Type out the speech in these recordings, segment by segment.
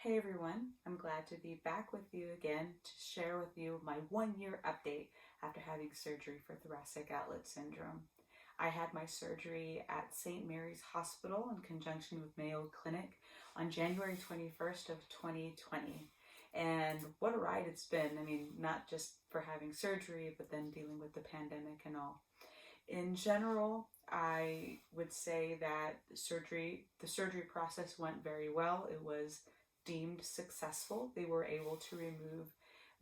Hey everyone, I'm glad to be back with you again to share with you my 1 year update after having surgery for Thoracic Outlet Syndrome. I had my surgery at St. Mary's Hospital in conjunction with Mayo Clinic on January 21st of 2020. And what a ride it's been. I mean, not just for having surgery, but then dealing with the pandemic and all. In general, I would say that the surgery process went very well. It was deemed successful. They were able to remove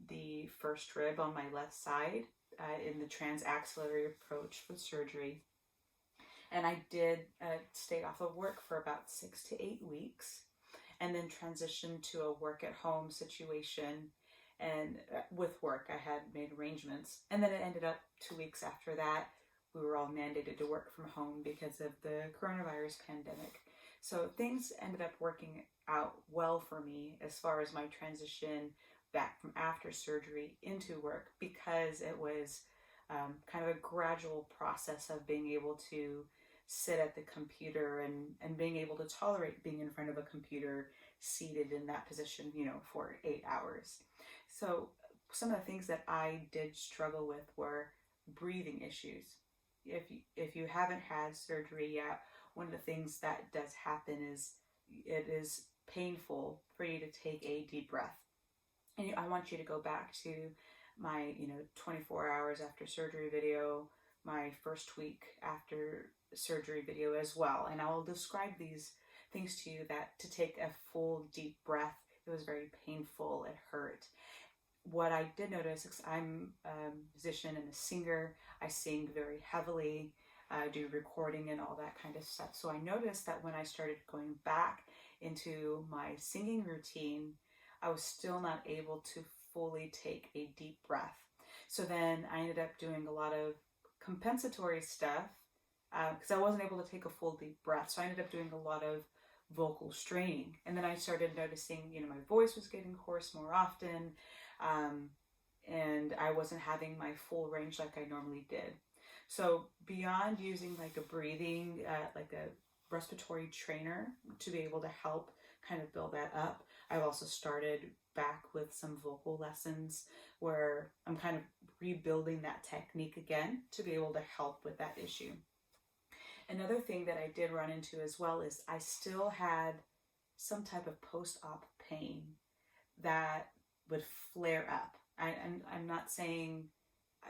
the first rib on my left side in the transaxillary approach with surgery. And I did stay off of work for about 6 to 8 weeks and then transitioned to a work at home situation. And with work, I had made arrangements. And then it ended up 2 weeks after that, we were all mandated to work from home because of the coronavirus pandemic. So things ended up working out well for me as far as my transition back from after surgery into work, because it was kind of a gradual process of being able to sit at the computer and being able to tolerate being in front of a computer seated in that position, for 8 hours. So some of the things that I did struggle with were breathing issues. If you haven't had surgery yet, one of the things that does happen is it is painful for you to take a deep breath. And I want you to go back to my 24 hours after surgery video, my first week after surgery video as well, and I will describe these things to you, that to take a full deep breath, it was very painful, it hurt. What I did notice is I'm a musician and a singer. I sing very heavily. I do recording and all that kind of stuff. So I noticed that when I started going back into my singing routine, I was still not able to fully take a deep breath. So then I ended up doing a lot of compensatory stuff because I wasn't able to take a full deep breath. So I ended up doing a lot of vocal straining. And then I started noticing, my voice was getting hoarse more often. And I wasn't having my full range like I normally did. So beyond using like a breathing, like a respiratory trainer to be able to help kind of build that up, I've also started back with some vocal lessons where I'm kind of rebuilding that technique again to be able to help with that issue. Another thing that I did run into as well is I still had some type of post-op pain that would flare up. I'm not saying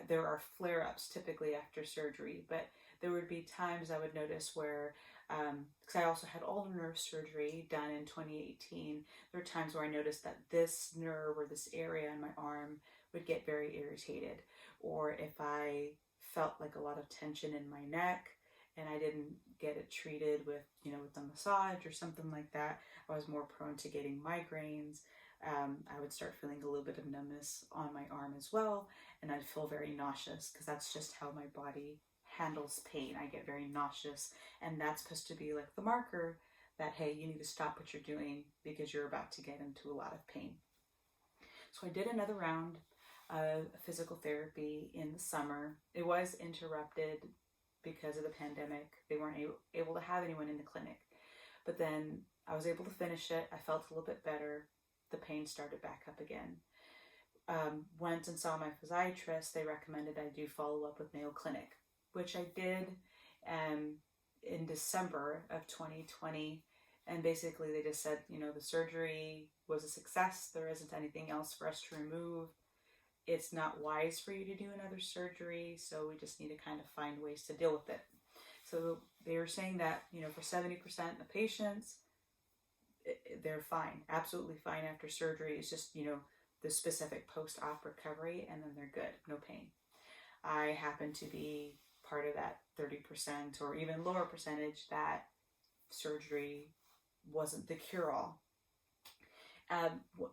there are flare-ups typically after surgery, but there would be times I would notice where, because I also had ulnar nerve surgery done in 2018, there were times where I noticed that this nerve or this area in my arm would get very irritated. Or if I felt like a lot of tension in my neck and I didn't get it treated with, with a massage or something like that, I was more prone to getting migraines. I would start feeling a little bit of numbness on my arm as well, and I'd feel very nauseous because that's just how my body handles pain. I get very nauseous, and that's supposed to be like the marker that, hey, you need to stop what you're doing because you're about to get into a lot of pain. So I did another round of physical therapy in the summer. It was interrupted because of the pandemic. They weren't able to have anyone in the clinic, but then I was able to finish it. I felt a little bit better. The pain started back up again. Went and saw my physiatrist. They recommended I do follow up with Mayo Clinic, which I did in December of 2020. And basically they just said, the surgery was a success. There isn't anything else for us to remove. It's not wise for you to do another surgery, so we just need to kind of find ways to deal with it. So they were saying that, for 70% of the patients, they're fine, absolutely fine after surgery. It's just, the specific post-op recovery, and then they're good, no pain. I happen to be part of that 30% or even lower percentage that surgery wasn't the cure-all.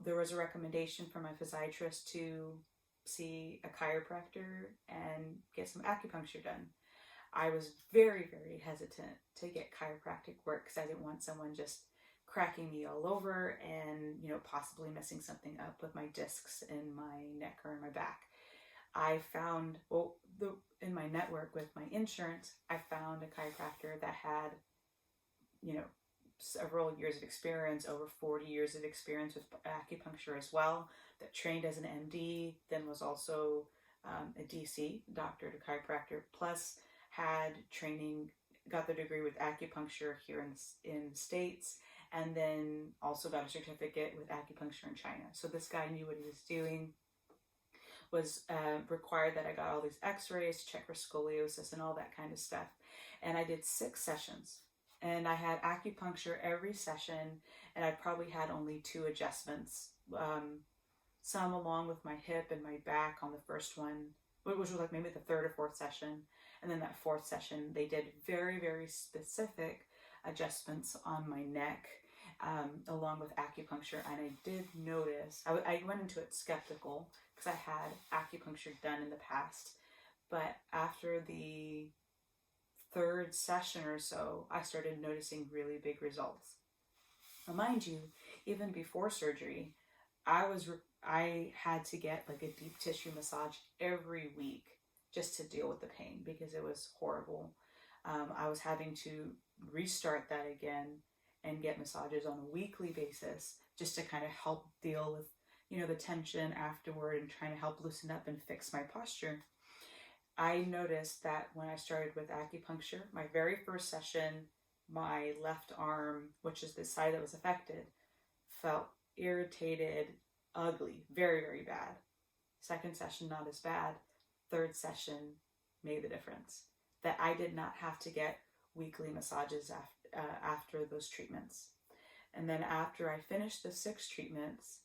There was a recommendation from my physiatrist to see a chiropractor and get some acupuncture done. I was very, very hesitant to get chiropractic work because I didn't want someone just cracking me all over and, possibly messing something up with my discs in my neck or in my back. I found, in my network with my insurance, I found a chiropractor that had, several years of experience, over 40 years of experience with acupuncture as well, that trained as an MD, then was also a DC, doctor to chiropractor, plus had training, got their degree with acupuncture here in the States, and then also got a certificate with acupuncture in China. So this guy knew what he was doing. Was required that I got all these x-rays, check for scoliosis and all that kind of stuff. And I did 6 sessions. And I had acupuncture every session, and I probably had only 2 adjustments. Some along with my hip and my back on the first one, which was like maybe the 3rd or 4th session. And then that 4th session, they did very, very specific adjustments on my neck, along with acupuncture. And I did notice, I went into it skeptical because I had acupuncture done in the past. But after the 3rd session or so, I started noticing really big results. Now, mind you, even before surgery, I had to get like a deep tissue massage every week just to deal with the pain because it was horrible. I was having to restart that again and get massages on a weekly basis just to kind of help deal with, the tension afterward and trying to help loosen up and fix my posture. I noticed that when I started with acupuncture, my very first session, my left arm, which is the side that was affected, felt irritated, ugly, very, very bad. 2nd session, not as bad. 3rd session made the difference. That I did not have to get weekly massages after those treatments. And then after I finished the 6 treatments,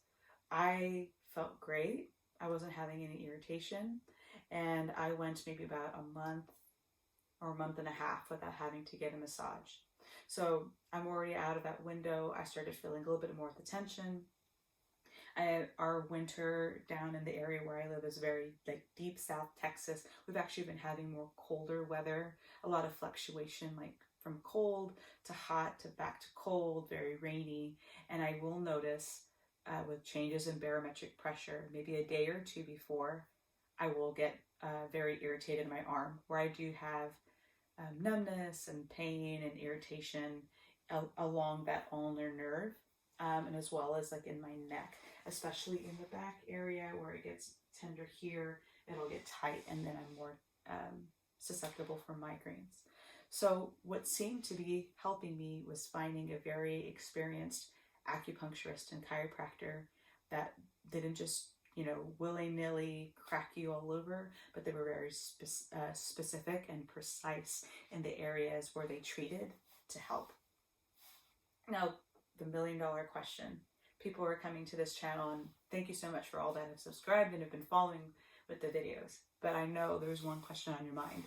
I felt great. I wasn't having any irritation. And I went maybe about a month or a month and a half without having to get a massage. So I'm already out of that window. I started feeling a little bit more of the tension. Our winter down in the area where I live is very like deep South Texas. We've actually been having more colder weather, a lot of fluctuation, like from cold to hot to back to cold, very rainy. And I will notice with changes in barometric pressure, maybe a day or 2 before, I will get very irritated in my arm, where I do have numbness and pain and irritation along that ulnar nerve, and as well as like in my neck, especially in the back area where it gets tender here, it'll get tight, and then I'm more susceptible for migraines. So what seemed to be helping me was finding a very experienced acupuncturist and chiropractor that didn't just willy-nilly crack you all over, but they were very specific and precise in the areas where they treated to help. Now, the $1 million question. People are coming to this channel, and thank you so much for all that have subscribed and have been following with the videos. But I know there's one question on your mind.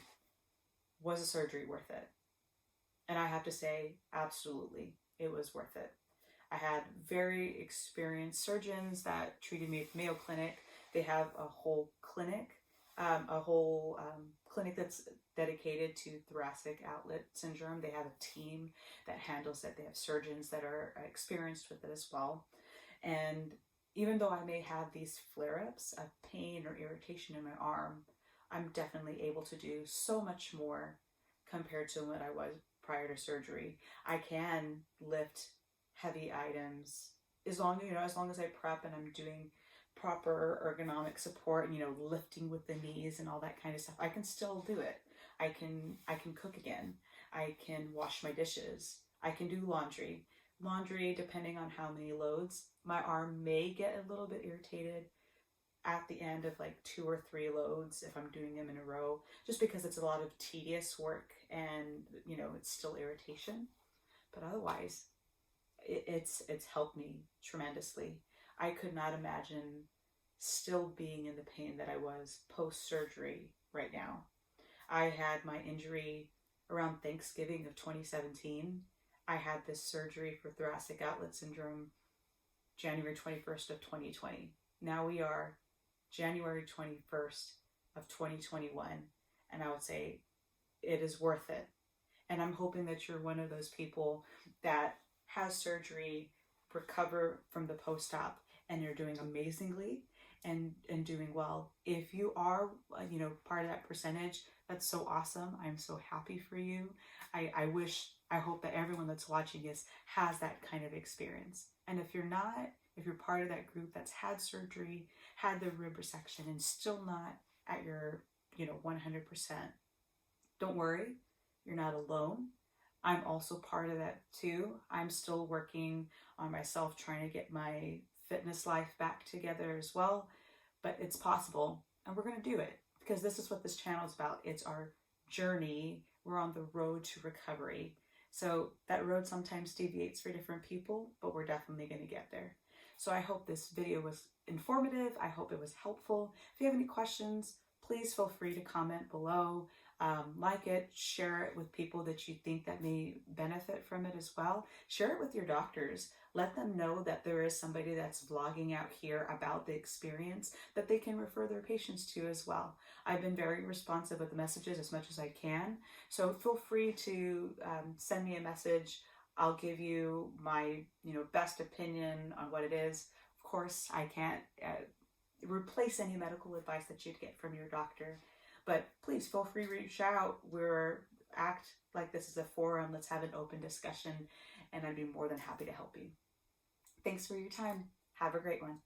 Was the surgery worth it? And I have to say, absolutely, it was worth it. I had very experienced surgeons that treated me at Mayo Clinic. They have a whole clinic, clinic that's dedicated to Thoracic Outlet Syndrome. They have a team that handles it. They have surgeons that are experienced with it as well. And even though I may have these flare-ups of pain or irritation in my arm, I'm definitely able to do so much more compared to what I was prior to surgery. I can lift heavy items as long as I prep and I'm doing proper ergonomic support and lifting with the knees and all that kind of stuff. I can still do it. I can cook again. I can wash my dishes. I can do laundry. Depending on how many loads, my arm may get a little bit irritated at the end of like 2 or 3 loads if I'm doing them in a row, just because it's a lot of tedious work and it's still irritation. But otherwise, it's helped me tremendously. I could not imagine still being in the pain that I was post-surgery right now. I had my injury around Thanksgiving of 2017. I had this surgery for Thoracic Outlet Syndrome January 21st of 2020. Now we are January 21st of 2021, and I would say it is worth it. And I'm hoping that you're one of those people that has surgery, recover from the post-op, and you're doing amazingly and doing well. If you are, part of that percentage, that's so awesome. I'm so happy for you. I wish I hope that everyone that's watching this has that kind of experience. And if you're not, if you're part of that group that's had surgery, had the rib resection, and still not at your, 100%, don't worry, you're not alone. I'm also part of that too. I'm still working on myself, trying to get my fitness life back together as well. But it's possible, and we're going to do it because this is what this channel is about. It's our journey. We're on the road to recovery. So that road sometimes deviates for different people, but we're definitely going to get there. So I hope this video was informative. I hope it was helpful. If you have any questions, please feel free to comment below. Like it, share it with people that you think that may benefit from it as well. Share it with your doctors. Let them know that there is somebody that's vlogging out here about the experience that they can refer their patients to as well. I've been very responsive with the messages as much as I can. So feel free to send me a message. I'll give you my best opinion on what it is. Of course, I can't replace any medical advice that you'd get from your doctor. But please feel free to reach out. Act like this is a forum. Let's have an open discussion, and I'd be more than happy to help you. Thanks for your time. Have a great one.